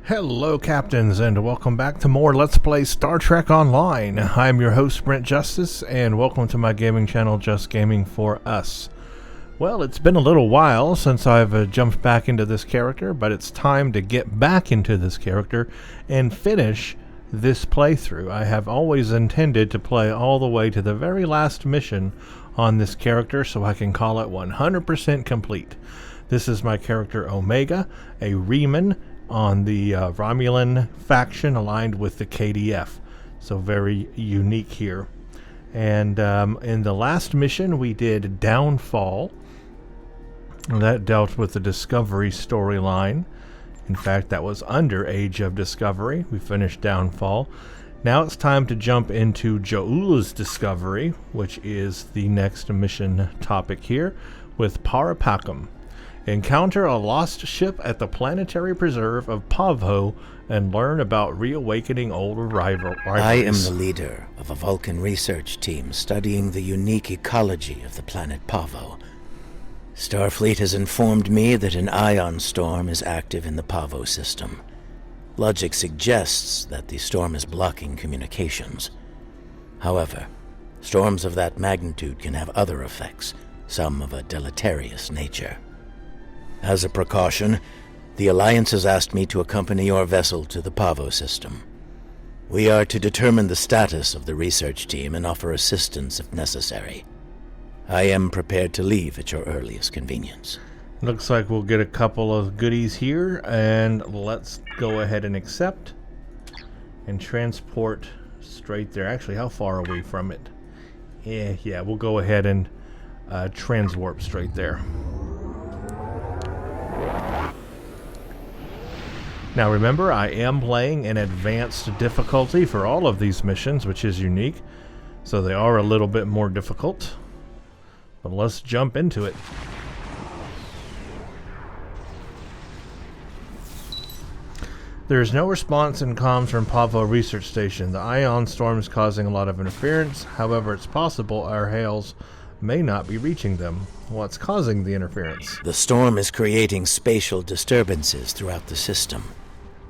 Hello, Captains, and welcome back to more Let's Play Star Trek Online. I'm your host, Brent Justice, and welcome to my gaming channel, Just Gaming for Us. Well, it's been a little while since I've jumped back into this character, but it's time to get back into this character and finish this playthrough. I have always intended to play all the way to the very last mission on this character so I can call it 100% complete. This is my character Omega, a Reman on the Romulan faction aligned with the KDF. So very unique here. And in the last mission we did Downfall. That dealt with the Discovery storyline. In fact, that was under Age of Discovery. We finished Downfall. Now it's time to jump into Jo'ula's Discovery, which is the next mission topic here, with Pacem. Encounter a lost ship at the planetary preserve of Pavo and learn about reawakening old rivalries. I am the leader of a Vulcan research team studying the unique ecology of the planet Pavo. Starfleet has informed me that an ion storm is active in the Pavo system. Logic suggests that the storm is blocking communications. However, storms of that magnitude can have other effects, some of a deleterious nature. As a precaution, the Alliance has asked me to accompany your vessel to the Pavo system. We are to determine the status of the research team and offer assistance if necessary. I am prepared to leave at your earliest convenience. Looks like we'll get a couple of goodies here, and let's go ahead and accept and transport straight there. Actually, how far are we from it? Yeah, we'll go ahead and transwarp straight there. Now remember, I am playing in advanced difficulty for all of these missions, which is unique, so they are a little bit more difficult. But let's jump into it. There is no response in comms from Pavo Research Station. The ion storm is causing a lot of interference. However, it's possible our hails may not be reaching them. What's causing the interference? The storm is creating spatial disturbances throughout the system.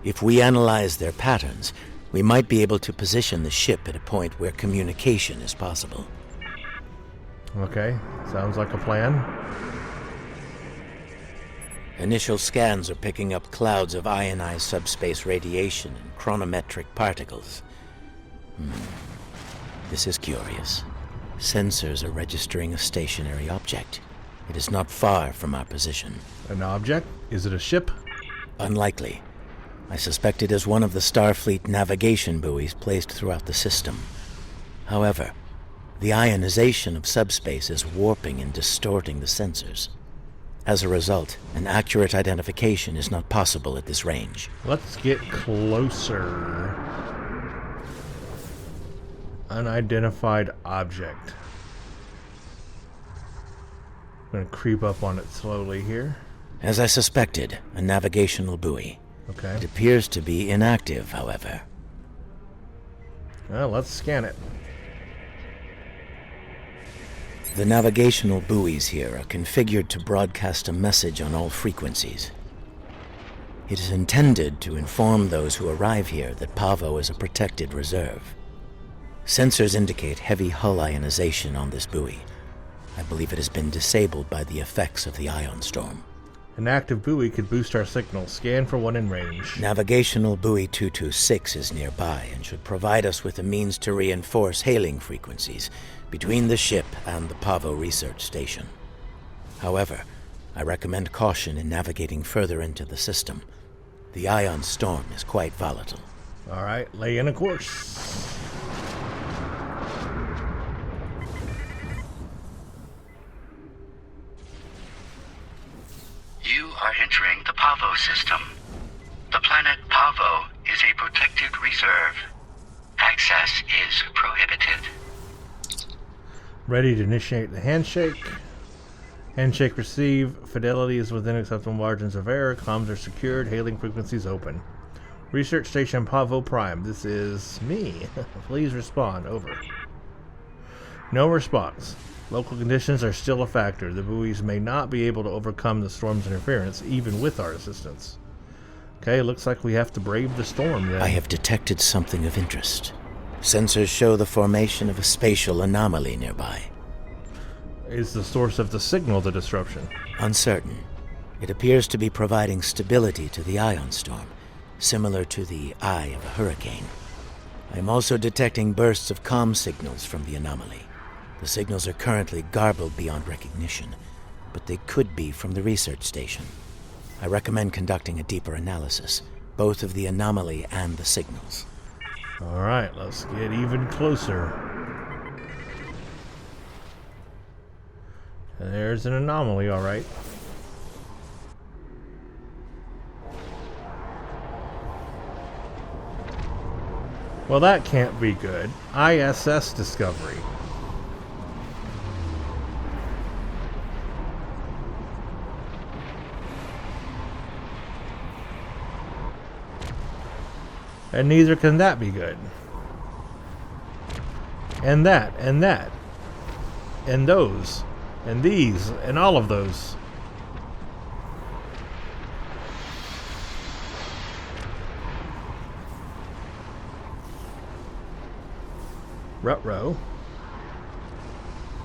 If we analyze their patterns, we might be able to position the ship at a point where communication is possible. Okay, sounds like a plan. Initial scans are picking up clouds of ionized subspace radiation and chronometric particles. This is curious. Sensors are registering a stationary object. It is not far from our position. An object? Is it a ship? Unlikely. I suspect it is one of the Starfleet navigation buoys placed throughout the system. However, the ionization of subspace is warping and distorting the sensors. As a result, an accurate identification is not possible at this range. Let's get closer. Unidentified object. I'm going to creep up on it slowly here. As I suspected, a navigational buoy. Okay. It appears to be inactive, however. Well, let's scan it. The navigational buoys here are configured to broadcast a message on all frequencies. It is intended to inform those who arrive here that Pavo is a protected reserve. Sensors indicate heavy hull ionization on this buoy. I believe it has been disabled by the effects of the ion storm. An active buoy could boost our signal. Scan for one in range. Navigational buoy 226 is nearby and should provide us with a means to reinforce hailing frequencies between the ship and the Pavo research station. However, I recommend caution in navigating further into the system. The ion storm is quite volatile. All right, lay in a course. You are entering the Pavo system. The planet Pavo is a protected reserve. Access is prohibited. Ready to initiate the handshake. Handshake received. Fidelity is within acceptable margins of error. Comms are secured. Hailing frequencies open. Research Station Pavo Prime. This is me. Please respond. Over. No response. Local conditions are still a factor. The buoys may not be able to overcome the storm's interference, even with our assistance. Okay, looks like we have to brave the storm then. I have detected something of interest. Sensors show the formation of a spatial anomaly nearby. Is the source of the signal the disruption? Uncertain. It appears to be providing stability to the ion storm, similar to the eye of a hurricane. I am also detecting bursts of comm signals from the anomaly. The signals are currently garbled beyond recognition, but they could be from the research station. I recommend conducting a deeper analysis, both of the anomaly and the signals. Alright, let's get even closer. There's an anomaly, alright. Well, that can't be good. ISS discovery. And neither can that be good. And that, and that. And those. And these, and all of those. Ruh-roh.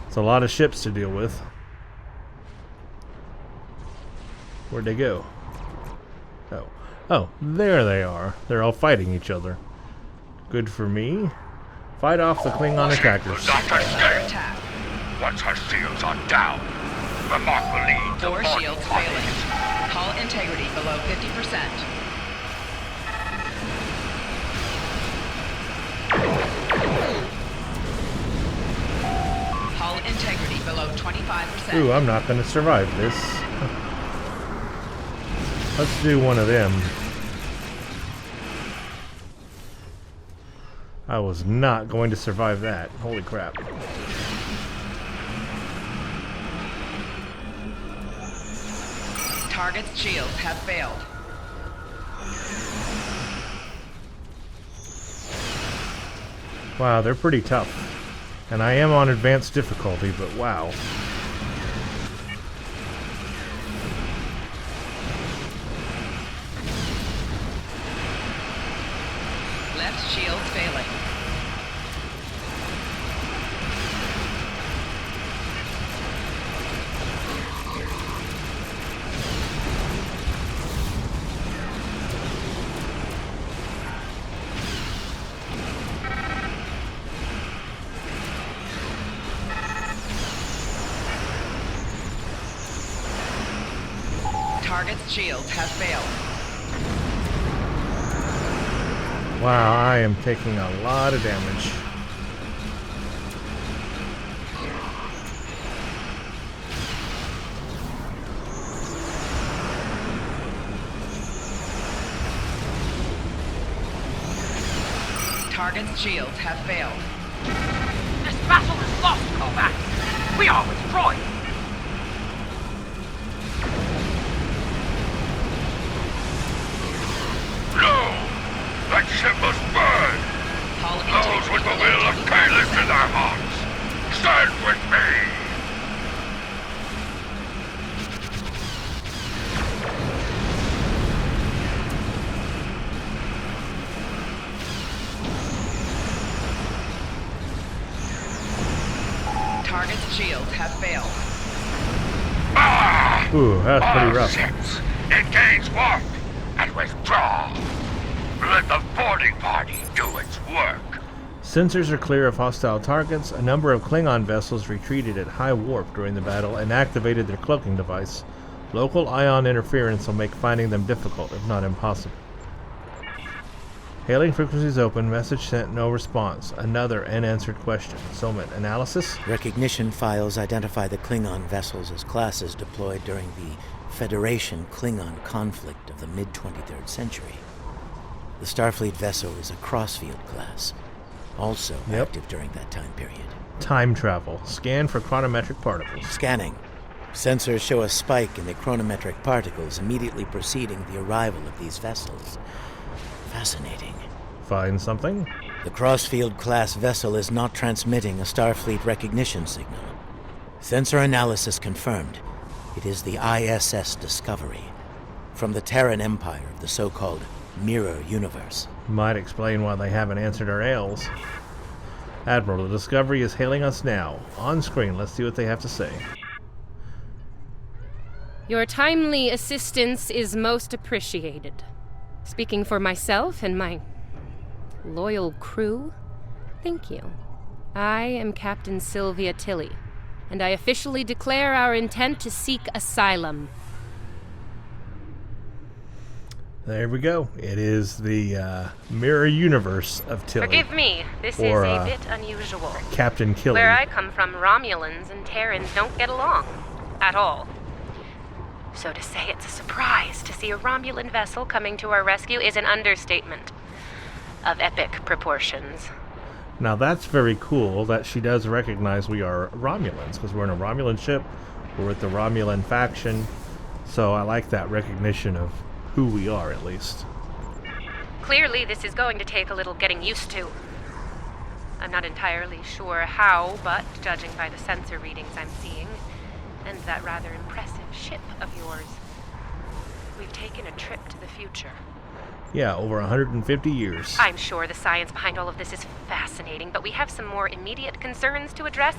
It's a lot of ships to deal with. Where'd they go? Oh, there they are. They're all fighting each other. Good for me. Fight off the Klingon attackers. Attack. Once her shields are down, Reman will lead the 4 shields failing. Hull integrity below 50%. Hull integrity below 25%. Ooh, I'm not going to survive this. Let's do one of them. I was not going to survive that. Holy crap. Target's shields have failed. Wow, they're pretty tough. And I am on advanced difficulty, but wow. Left shield failing. Target's shields have failed. Wow, I am taking a lot of damage. Target's shields have failed. This battle is lost, Kovac. We are destroyed. No! That ship must burn! Hull Those with the will of Kalis in their hearts, stand with me! Target's shields have failed. Ah! Ooh, that's pretty All rough. ships, engage warp and withdraw. Let the boarding party do its work. Sensors are clear of hostile targets. A number of Klingon vessels retreated at high warp during the battle and activated their cloaking device. Local ion interference will make finding them difficult, if not impossible. Hailing frequencies open. Message sent. No response. Another unanswered question. Somet analysis. Recognition files identify the Klingon vessels as classes deployed during the Federation-Klingon conflict of the mid-23rd century. The Starfleet vessel is a Crossfield class, also active during that time period. Time travel. Scan for chronometric particles. Scanning. Sensors show a spike in the chronometric particles immediately preceding the arrival of these vessels. Fascinating. Find something. The Crossfield-class vessel is not transmitting a Starfleet recognition signal. Sensor analysis confirmed. It is the ISS Discovery. from the Terran Empire of the so-called Mirror Universe. Might explain why they haven't answered our hails. Admiral, the Discovery is hailing us now. On screen, let's see what they have to say. Your timely assistance is most appreciated. Speaking for myself and my loyal crew, thank you. I am Captain Sylvia Tilly, and I officially declare our intent to seek asylum. There we go. It is the Mirror Universe of Tilly. Forgive me, this Or, is a bit unusual. Captain Killy. Where I come from, Romulans and Terrans don't get along. At all. So to say it's a surprise to see a Romulan vessel coming to our rescue is an understatement of epic proportions. Now that's very cool that she does recognize we are Romulans, because we're in a Romulan ship, we're with the Romulan faction, so I like that recognition of who we are, at least. Clearly this is going to take a little getting used to. I'm not entirely sure how, but judging by the sensor readings I'm seeing, and that rather impressive ship of yours, we've taken a trip to the future. Yeah, over 150 years. I'm sure the science behind all of this is fascinating, but we have some more immediate concerns to address,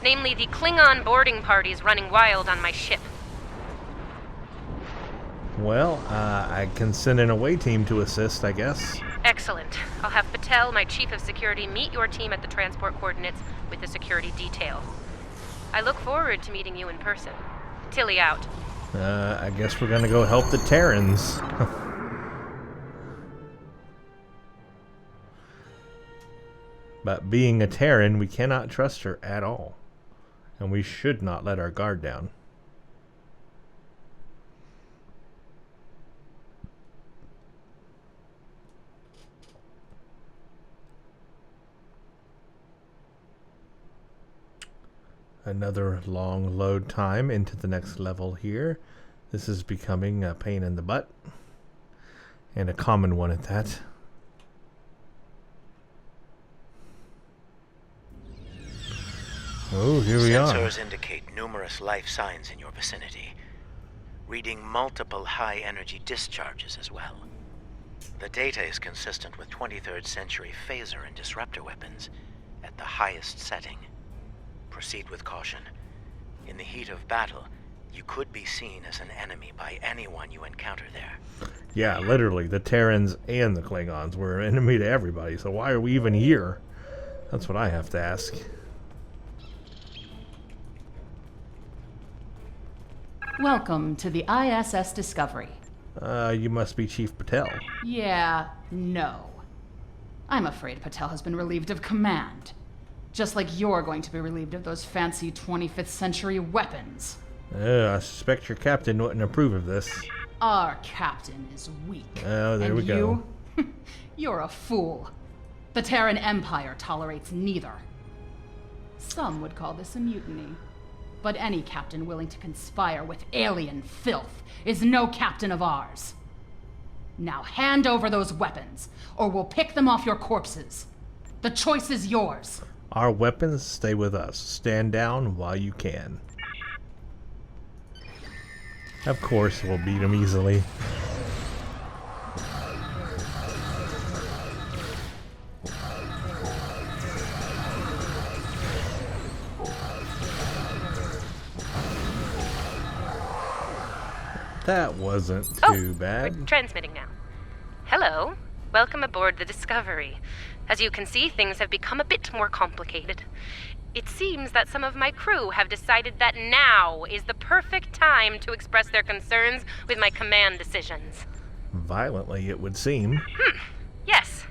namely the Klingon boarding parties running wild on my ship. Well, I can send an away team to assist, I guess. Excellent. I'll have Patel, my chief of security, meet your team at the transport coordinates with the security detail. I look forward to meeting you in person. Tilly out. I guess we're gonna go help the Terrans. But being a Terran, we cannot trust her at all. And we should not let our guard down. Another long load time into the next level here. This is becoming a pain in the butt. And a common one at that. Oh, here we are. Sensors indicate numerous life signs in your vicinity, reading multiple high-energy discharges as well. The data is consistent with 23rd century phaser and disruptor weapons at the highest setting. Proceed with caution. In the heat of battle, you could be seen as an enemy by anyone you encounter there. Yeah, literally, the Terrans and the Klingons were an enemy to everybody, so why are we even here? That's what I have to ask. Welcome to the ISS Discovery. You must be Chief Patel. Yeah, no. I'm afraid Patel has been relieved of command. Just like you're going to be relieved of those fancy 25th century weapons. I suspect your captain wouldn't approve of this. Our captain is weak. Oh, there we go. You're a fool. The Terran Empire tolerates neither. Some would call this a mutiny. But any captain willing to conspire with alien filth is no captain of ours. Now hand over those weapons, or we'll pick them off your corpses. The choice is yours. Our weapons stay with us. Stand down while you can. Of course, we'll beat them easily. That wasn't too bad. We're transmitting now. Hello. Welcome aboard the Discovery. As you can see, things have become a bit more complicated. It seems that some of my crew have decided that now is the perfect time to express their concerns with my command decisions. Violently, it would seem. Yes.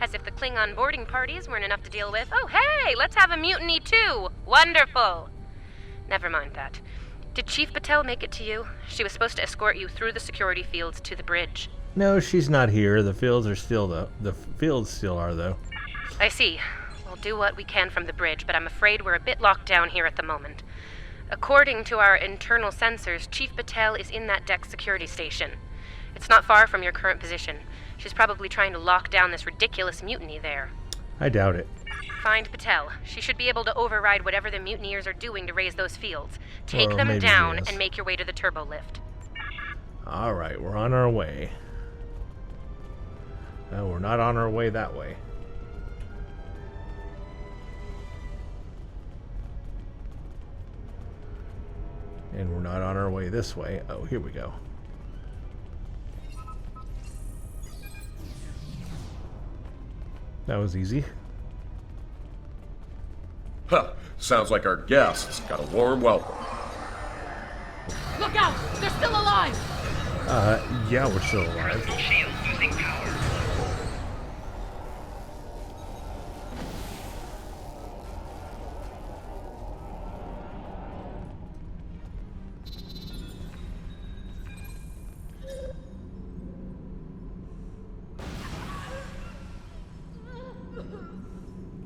As if the Klingon boarding parties weren't enough to deal with. Oh, hey, let's have a mutiny too. Wonderful. Never mind that. Did Chief Patel make it to you? She was supposed to escort you through the security fields to the bridge. No, she's not here. The fields are still the fields still are though. I see. We'll do what we can from the bridge, but I'm afraid we're a bit locked down here at the moment. According to our internal sensors, Chief Patel is in that deck security station. It's not far from your current position. She's probably trying to lock down this ridiculous mutiny there. I doubt it. Find Patel. She should be able to override whatever the mutineers are doing to raise those fields. Take Or them maybe down yes. and make your way to the turbo lift. Alright, we're on our way. No, we're not on our way that way. And we're not on our way this way. Oh, here we go. That was easy. Huh. Sounds like our guests got a warm welcome. Look out! They're still alive! Yeah, we're still alive. Personal shield losing power.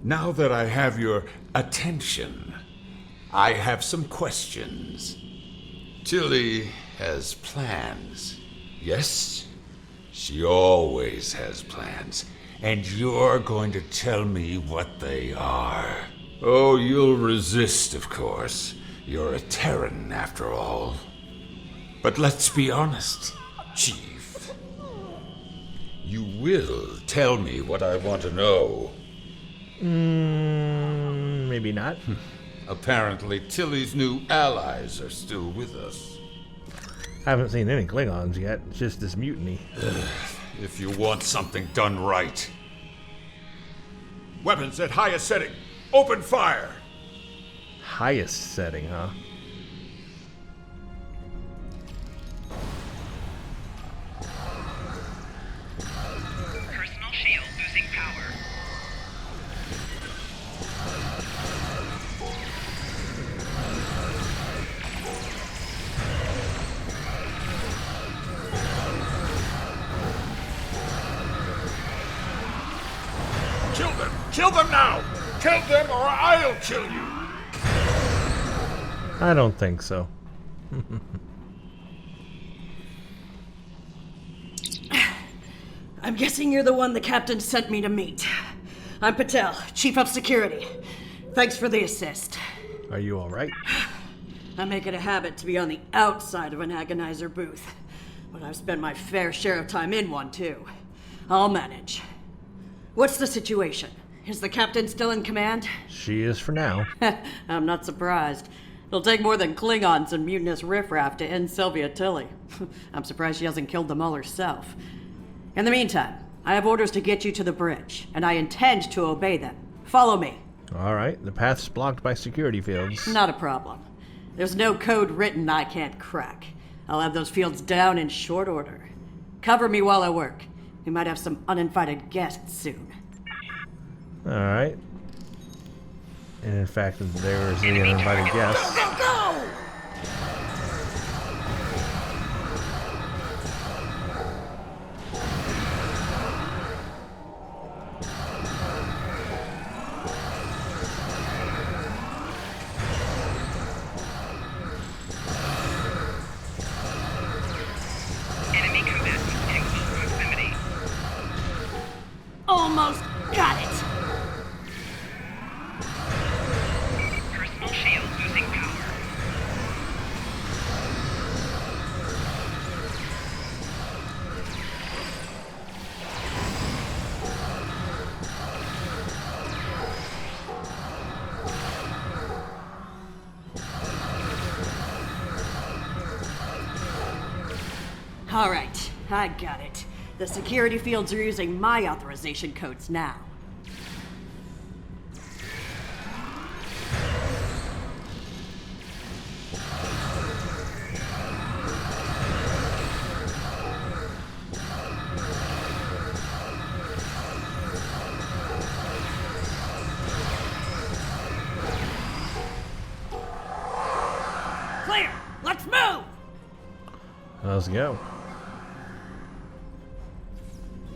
Now that I have your attention, I have some questions. Tilly has plans. Yes? She always has plans. And you're going to tell me what they are. Oh, you'll resist, of course. You're a Terran, after all. But let's be honest, Chief. You will tell me what I want to know. Maybe not. Apparently, Tilly's new allies are still with us. I haven't seen any Klingons yet. It's just this mutiny. If you want something done right. Weapons at highest setting. Open fire! Highest setting, huh? Personal shield losing power. Kill them! Kill them now! Kill them or I'll kill you! I don't think so. I'm guessing you're the one the captain sent me to meet. I'm Patel, Chief of Security. Thanks for the assist. Are you alright? I make it a habit to be on the outside of an agonizer booth, but I've spent my fair share of time in one, too. I'll manage. What's the situation? Is the captain still in command? She is for now. I'm not surprised. It'll take more than Klingons and mutinous riffraff to end Sylvia Tilly. I'm surprised she hasn't killed them all herself. In the meantime, I have orders to get you to the bridge, and I intend to obey them. Follow me. Alright, the path's blocked by security fields. Not a problem. There's no code written I can't crack. I'll have those fields down in short order. Cover me while I work. We might have some uninvited guests soon. Alright. And in fact, there's the uninvited guest. Go, go! Enemy combatants in close proximity. Almost got it! Personal shield losing power. All right, I got it. The security fields are using my authorization codes now. Clear! Let's move! Let's go.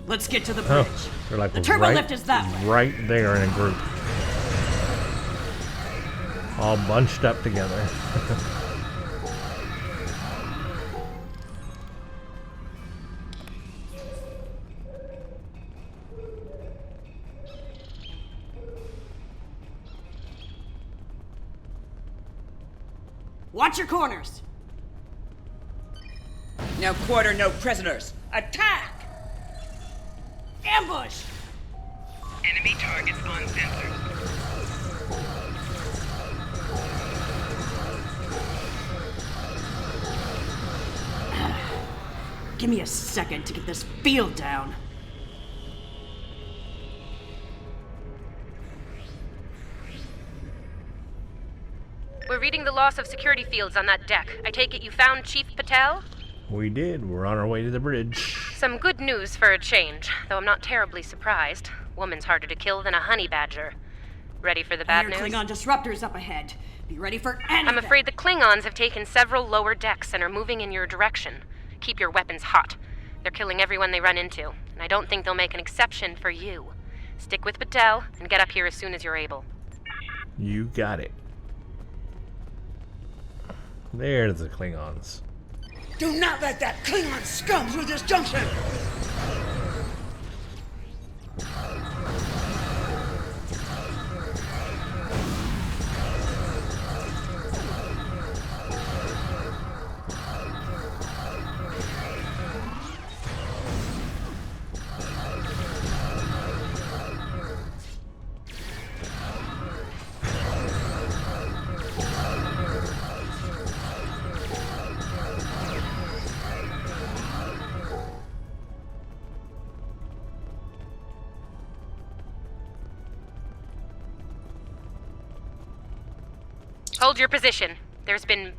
Let's get to the bridge. Oh, they're like The turbo lift is that way. right there in a group. All bunched up together. Watch your corners. Now quarter no prisoners. Attack! Ambush! Enemy targets on sensors. Give me a second to get this field down. We're reading the loss of security fields on that deck. I take it you found Chief Patel? We did. We're on our way to the bridge. Some good news for a change, though I'm not terribly surprised. Woman's harder to kill than a honey badger. Ready for the bad news? Klingon disruptors up ahead. Be ready for anything. I'm afraid the Klingons have taken several lower decks and are moving in your direction. Keep your weapons hot. They're killing everyone they run into, and I don't think they'll make an exception for you. Stick with Patel and get up here as soon as you're able. You got it. There's the Klingons. Do not let that Klingon scum through this junction! Hold your position. There's been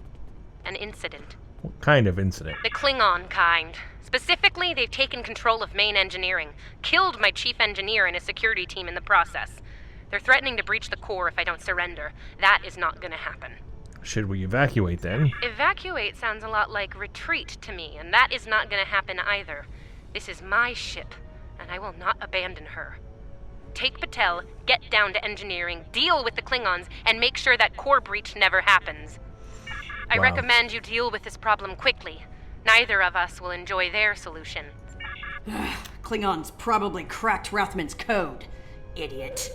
an incident. What kind of incident? The Klingon kind. Specifically, they've taken control of main engineering, killed my chief engineer and a security team in the process. They're threatening to breach the core if I don't surrender. That is not gonna happen. Should we evacuate then? Evacuate sounds a lot like retreat to me, and that is not gonna happen either. This is my ship, and I will not abandon her. Take Patel, get down to engineering, deal with the Klingons, and make sure that core breach never happens. I recommend you deal with this problem quickly. Neither of us will enjoy their solution. Klingons probably cracked Rathman's code. Idiot.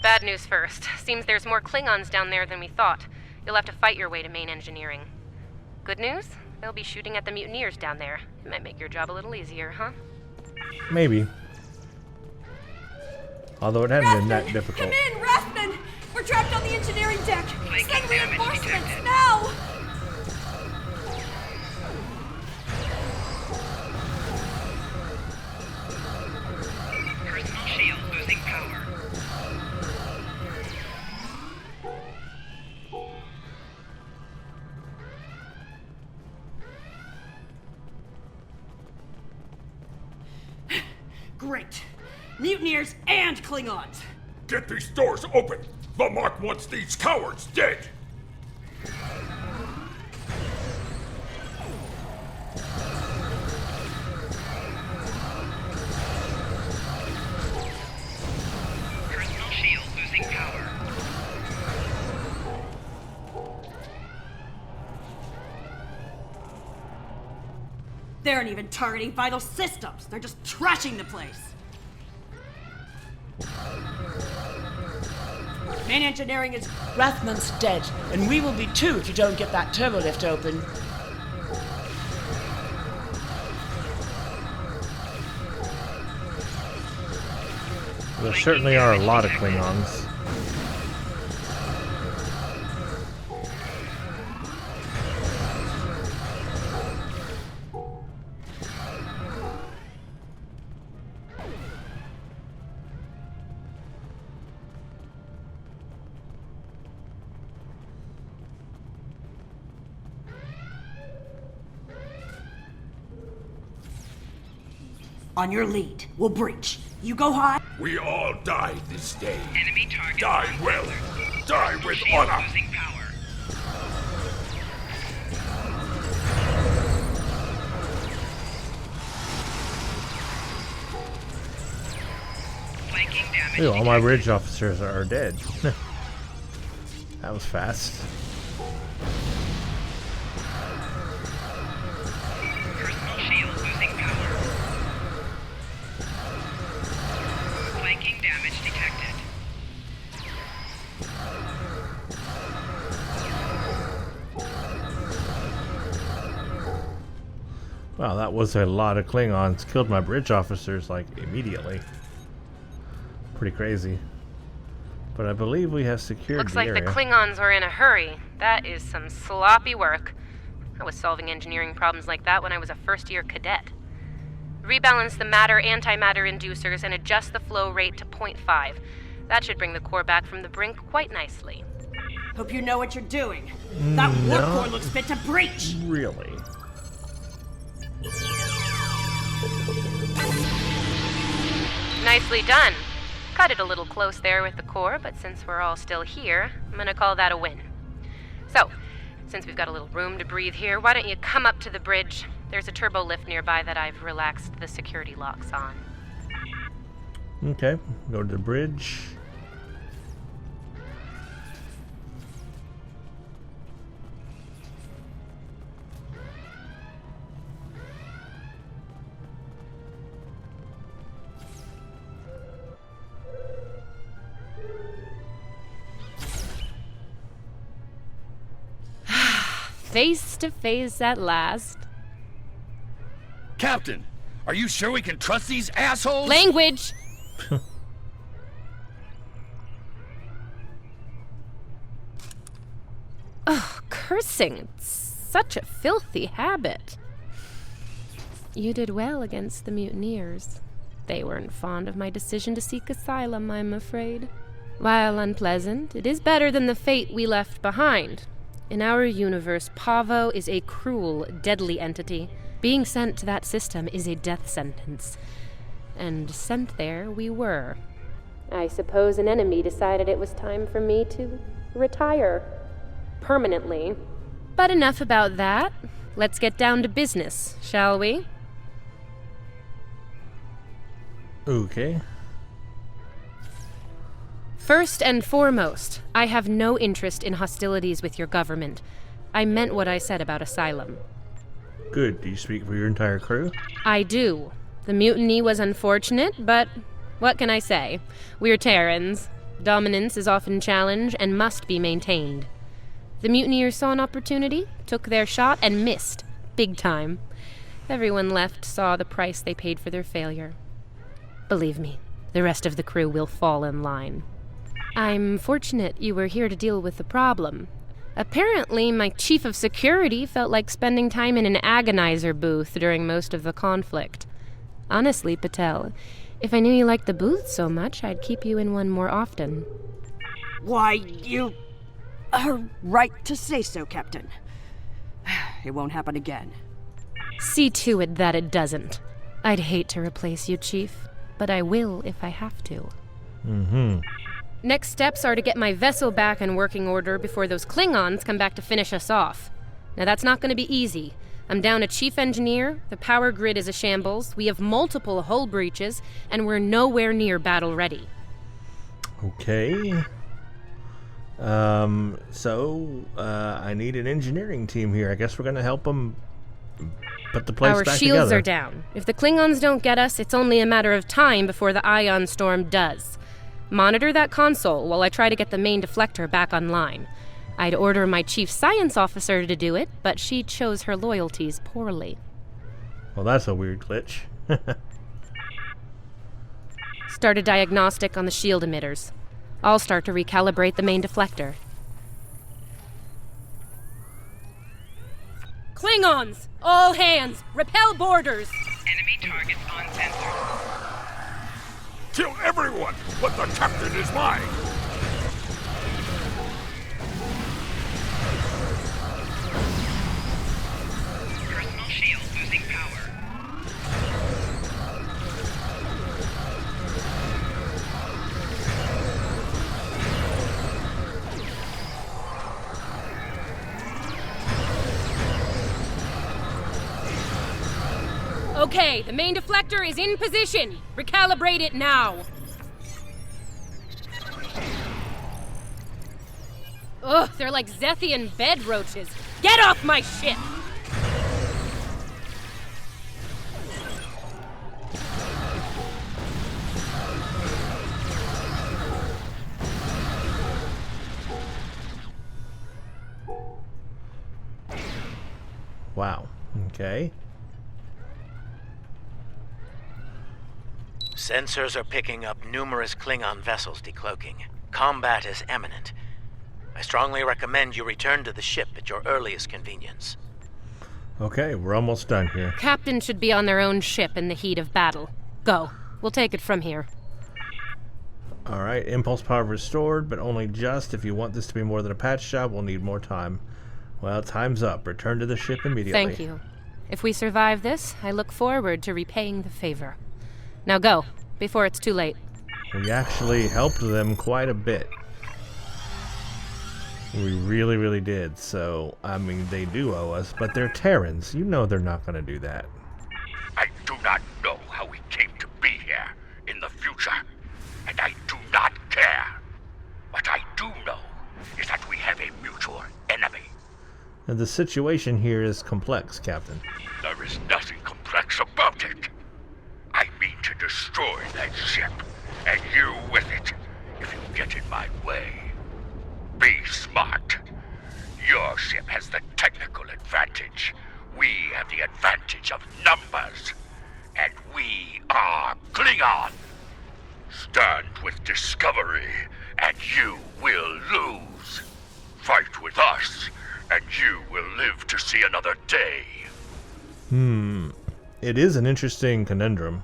Bad news first. Seems there's more Klingons down there than we thought. You'll have to fight your way to main engineering. Good news? They'll be shooting at the mutineers down there. It might make your job a little easier, huh? Maybe. Although it hasn't been that difficult. Come in, Rathman! We're trapped on the engineering deck! Send reinforcements, now! Personal shield losing power. Great. Mutineers and Klingons! Get these doors open! The Mark wants these cowards dead! Personal shield losing power. They aren't even targeting vital systems. They're just trashing the place. Main engineering is... Rathman's dead, and we will be too if you don't get that turbo lift open. There certainly are a lot of Klingons. On your lead. We'll breach. You go high. We all die this day. Enemy target. Die well. Die with honor. Losing power. Ew, all my bridge officers are dead. That was fast. Personal shield losing power. Flanking damage detected. Wow, that was a lot of Klingons. Killed my bridge officers, like, immediately. Pretty crazy. But I believe we have secured Looks the like area. the Klingons were in a hurry. That is some sloppy work. I was solving engineering problems like that when I was a first-year cadet. Rebalance the matter-antimatter inducers and adjust the flow rate to 0.5. That should bring the core back from the brink quite nicely. Hope you know what you're doing. That warp core looks fit to breach. Really? Nicely done. Cut it a little close there with the core, but since we're all still here, I'm gonna call that a win. So, since we've got a little room to breathe here, why don't you come up to the bridge? There's a turbo lift nearby that I've relaxed the security locks on. Okay, go to the bridge. Face to face at last. Captain, are you sure we can trust these assholes? Language! Ugh, cursing. It's such a filthy habit. You did well against the mutineers. They weren't fond of my decision to seek asylum, I'm afraid. While unpleasant, it is better than the fate we left behind. In our universe, Pavo is a cruel, deadly entity. Being sent to that system is a death sentence. And sent there we were. I suppose an enemy decided it was time for me to retire. Permanently. But enough about that. Let's get down to business, shall we? Okay. First and foremost, I have no interest in hostilities with your government. I meant what I said about asylum. Good. Do you speak for your entire crew? I do. The mutiny was unfortunate, but what can I say? We're Terrans. Dominance is often challenged and must be maintained. The mutineers saw an opportunity, took their shot, and missed. Big time. Everyone left saw the price they paid for their failure. Believe me, the rest of the crew will fall in line. I'm fortunate you were here to deal with the problem. Apparently, my chief of security felt like spending time in an agonizer booth during most of the conflict. Honestly, Patel, if I knew you liked the booth so much, I'd keep you in one more often. Why, you are right to say so, Captain. It won't happen again. See to it that it doesn't. I'd hate to replace you, Chief, but I will if I have to. Next steps are to get my vessel back in working order before those Klingons come back to finish us off. Now that's not going to be easy. I'm down a chief engineer, the power grid is a shambles, we have multiple hull breaches, and we're nowhere near battle ready. Okay. I need an engineering team here. I guess we're gonna help them put the place Our back shields together. are down. If the Klingons don't get us, it's only a matter of time before the ion storm does. Monitor that console while I try to get the main deflector back online. I'd order my chief science officer to do it, but she chose her loyalties poorly. Well, that's a weird glitch. Start a diagnostic on the shield emitters. I'll start to recalibrate the main deflector. Klingons! All hands! Repel boarders! Enemy targets on sensors. Kill everyone, but the captain is mine! Personal shield losing power. Okay, the main deflector is in position. Recalibrate it now. Ugh, they're like Zethian bed roaches. Get off my ship! Wow. Okay. Sensors are picking up numerous Klingon vessels decloaking. Combat is imminent. I strongly recommend you return to the ship at your earliest convenience. Okay, we're almost done here. Captains should be on their own ship in the heat of battle. Go. We'll take it from here. Alright, impulse power restored, but only just. If you want this to be more than a patch job, we'll need more time. Well, time's up. Return to the ship immediately. Thank you. If we survive this, I look forward to repaying the favor. Now go, before it's too late. We actually helped them quite a bit. We really, really did. So, I mean, they do owe us, but they're Terrans. You know they're not going to do that. I do not know how we came to be here in the future, and I do not care. What I do know is that we have a mutual enemy. And the situation here is complex, Captain. There is nothing complex about it. I mean to destroy that ship, and you with it, if you get in my way. Be smart. Your ship has the technical advantage. We have the advantage of numbers. And we are Klingon. Stand with Discovery, and you will lose. Fight with us, and you will live to see another day. It is an interesting conundrum.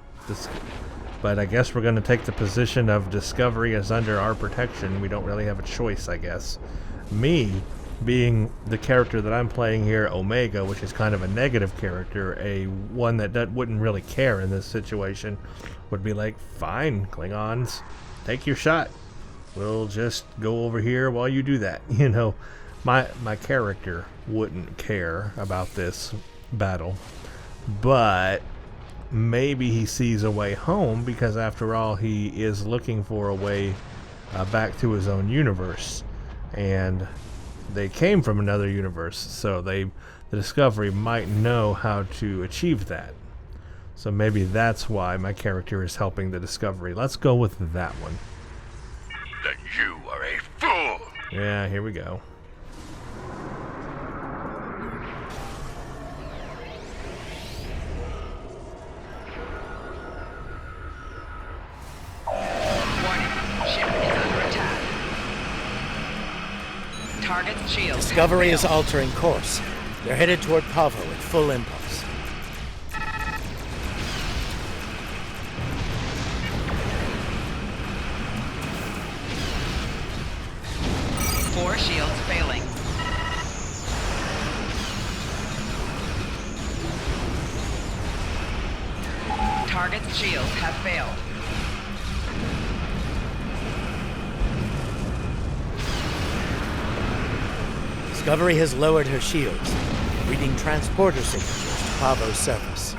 But I guess we're going to take the position of Discovery is under our protection. We don't really have a choice, I guess. Me, being the character that I'm playing here, Omega, which is kind of a negative character, one that wouldn't really care in this situation, would be like, fine, Klingons, take your shot. We'll just go over here while you do that. You know, my character wouldn't care about this battle. But maybe he sees a way home, because after all, he is looking for a way back to his own universe. And they came from another universe, so the Discovery might know how to achieve that. So maybe that's why my character is helping the Discovery. Let's go with that one. Then you are a fool! Yeah, here we go. Target's shield. Discovery is altering course. They're headed toward Pavo at full impulse. Four shields failing. Target's shields have failed. Discovery has lowered her shields, reading transporter signatures to Pavo's surface.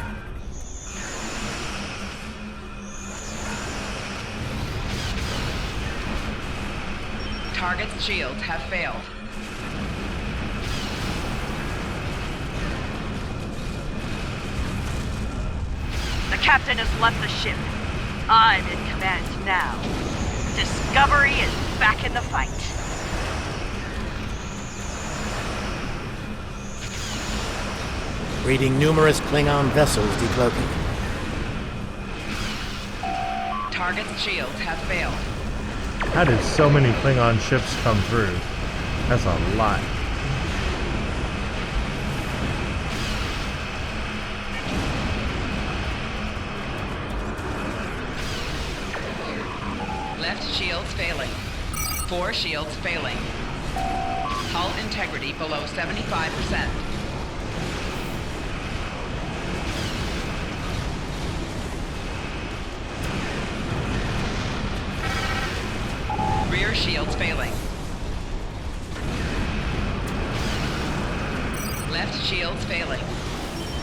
Target's shields have failed. The captain has left the ship. I'm in command now. Discovery is back in the fight. Reading numerous Klingon vessels decloaking. Target's shields have failed. How did so many Klingon ships come through? That's a lot. Left shields failing. Four shields failing. Hull integrity below 75%. Rear shields failing. Left shields failing.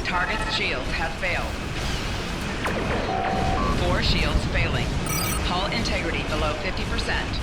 Target's shields have failed. Four shields failing. Hull integrity below 50%.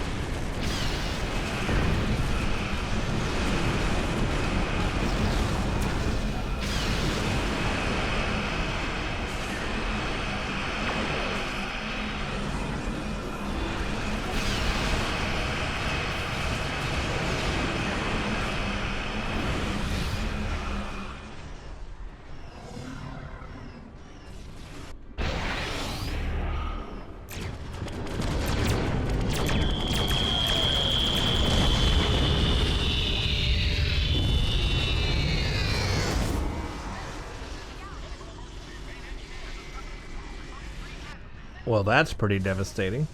Well, that's pretty devastating.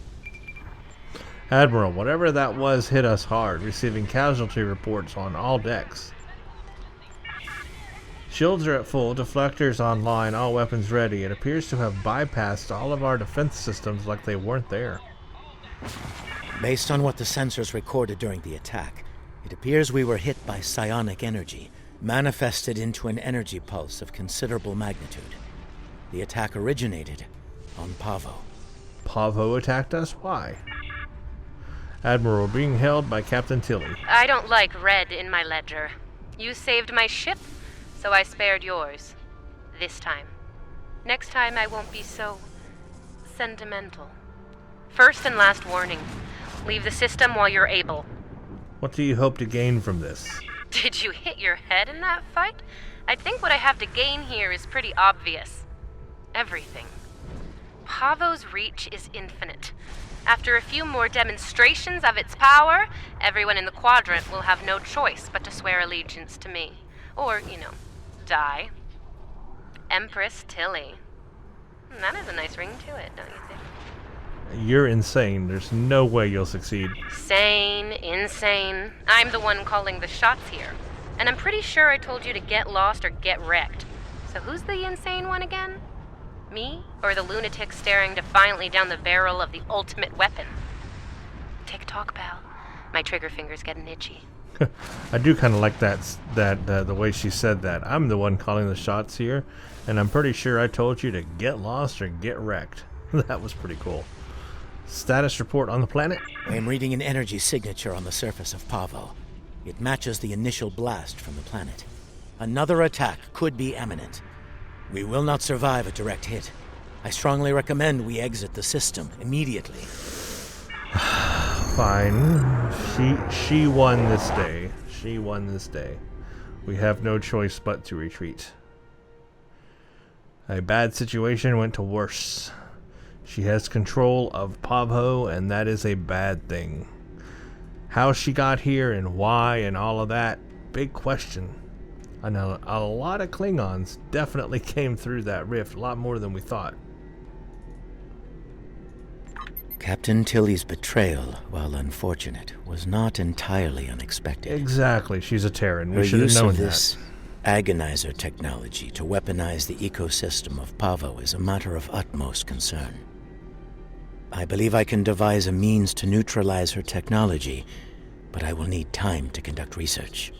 Admiral, whatever that was hit us hard, receiving casualty reports on all decks. Shields are at full, deflectors online, all weapons ready. It appears to have bypassed all of our defense systems like they weren't there. Based on what the sensors recorded during the attack, it appears we were hit by psionic energy, manifested into an energy pulse of considerable magnitude. The attack originated on Pavo. Pavo attacked us? Why? Admiral, being held by Captain Tilly. I don't like red in my ledger. You saved my ship, so I spared yours. This time. Next time I won't be so sentimental. First and last warning. Leave the system while you're able. What do you hope to gain from this? Did you hit your head in that fight? I think what I have to gain here is pretty obvious. Everything. Pavo's reach is infinite. After a few more demonstrations of its power, everyone in the quadrant will have no choice but to swear allegiance to me. Or, die. Empress Tilly. That has a nice ring to it, don't you think? You're insane. There's no way you'll succeed. Sane, insane. I'm the one calling the shots here. And I'm pretty sure I told you to get lost or get wrecked. So who's the insane one again? Me, or the lunatic staring defiantly down the barrel of the ultimate weapon? Tick-tock, pal. My trigger finger's getting itchy. I do kind of like the way she said that. I'm the one calling the shots here, and I'm pretty sure I told you to get lost or get wrecked. That was pretty cool. Status report on the planet? I am reading an energy signature on the surface of Pavo. It matches the initial blast from the planet. Another attack could be imminent. We will not survive a direct hit. I strongly recommend we exit the system immediately. Fine. She won this day. She won this day. We have no choice but to retreat. A bad situation went to worse. She has control of Pavo, and that is a bad thing. How she got here and why and all of that, big question. I know a lot of Klingons definitely came through that rift, a lot more than we thought. Captain Tilly's betrayal, while unfortunate, was not entirely unexpected. Exactly, she's a Terran. Her We should have use known of that. this agonizer technology to weaponize the ecosystem of Pavo is a matter of utmost concern. I believe I can devise a means to neutralize her technology, but I will need time to conduct research.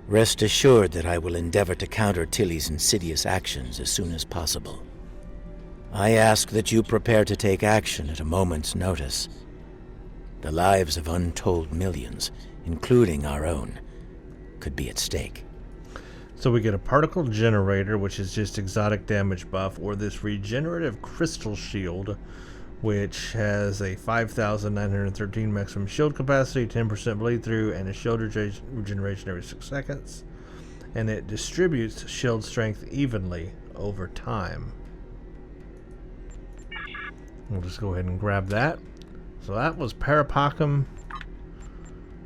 Rest assured that I will endeavor to counter Tilly's insidious actions as soon as possible. I ask that you prepare to take action at a moment's notice. The lives of untold millions, including our own, could be at stake. So we get a particle generator, which is just exotic damage buff, or this regenerative crystal shield, which has a 5,913 maximum shield capacity, 10% bleed through, and a shield regeneration every 6 seconds. And it distributes shield strength evenly over time. We'll just go ahead and grab that. So that was Pacem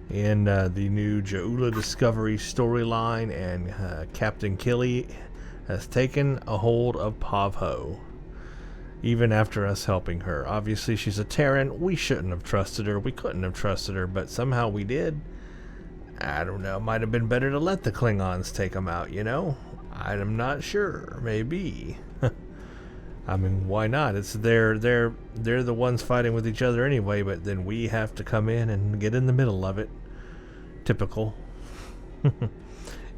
in the new Jaula Discovery storyline, and Captain Tilly has taken a hold of Pavo, even after us helping her. Obviously, she's a Terran. We shouldn't have trusted her. We couldn't have trusted her, but somehow we did. I don't know. Might have been better to let the Klingons take them out, I'm not sure. Maybe. I mean, why not? It's they're the ones fighting with each other anyway, but then we have to come in and get in the middle of it. Typical.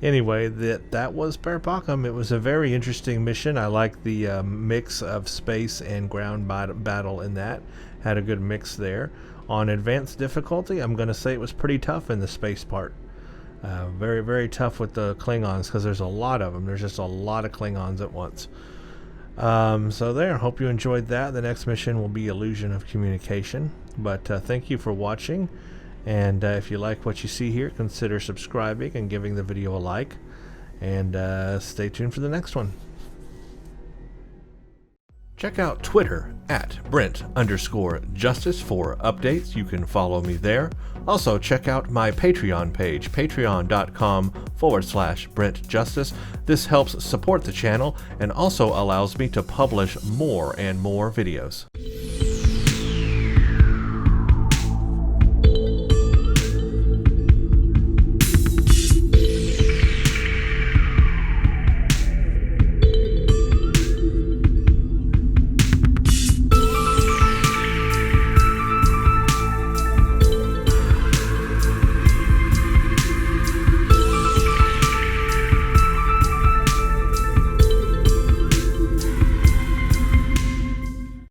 Anyway, that was Pacem. It was a very interesting mission. I like the mix of space and ground battle in that. Had a good mix there. On advanced difficulty, I'm going to say it was pretty tough in the space part. Very, very tough with the Klingons, because there's a lot of them. There's just a lot of Klingons at once. So there, hope you enjoyed that. The next mission will be Illusion of Communication. But thank you for watching. And if you like what you see here, consider subscribing and giving the video a like. And stay tuned for the next one. Check out Twitter at Brent_Justice for updates. You can follow me there. Also, check out my Patreon page, patreon.com Brent Justice. This helps support the channel and also allows me to publish more and more videos.